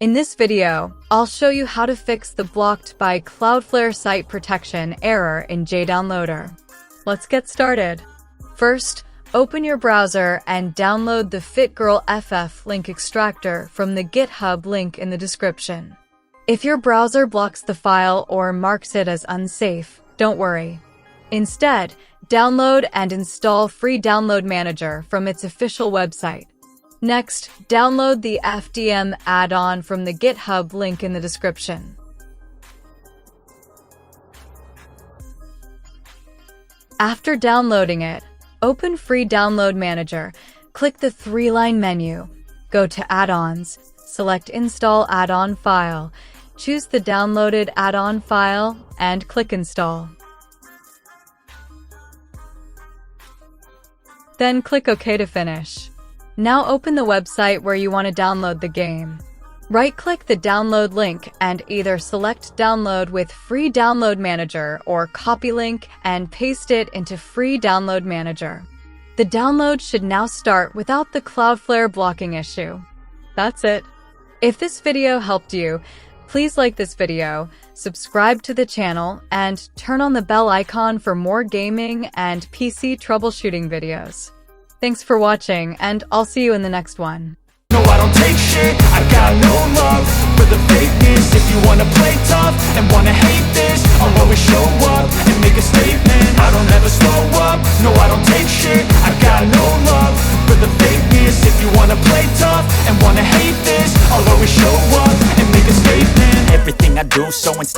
In this video, I'll show you how to fix the blocked by Cloudflare site protection error in JDownloader. Let's get started. First, open your browser and download the FitGirl FF link extractor from the GitHub link in the description. If your browser blocks the file or marks it as unsafe, don't worry. Instead, download and install Free Download Manager from its official website. Next, download the FDM Add-on from the GitHub link in the description. After downloading it, open Free Download Manager, click the three-line menu, go to Add-ons, select Install Add-on File, choose the downloaded add-on file, and click Install. Then click OK to finish. Now open the website where you want to download the game. Right-click the download link and either select Download with Free Download Manager or copy link and paste it into Free Download Manager. The download should now start without the Cloudflare blocking issue. That's it. If this video helped you, please like this video, subscribe to the channel, and turn on the bell icon for more gaming and PC troubleshooting videos. Thanks for watching, and I'll see you in the next one. No, I don't take shit, I got no love for the fakeness. If you wanna play tough and wanna hate this, I'll always show up and make a statement. I don't ever slow up, no, I don't take shit, I got no love for the fakeness. If you wanna play tough and wanna hate this, I'll always show up and make a statement. Everything I do so instinctive.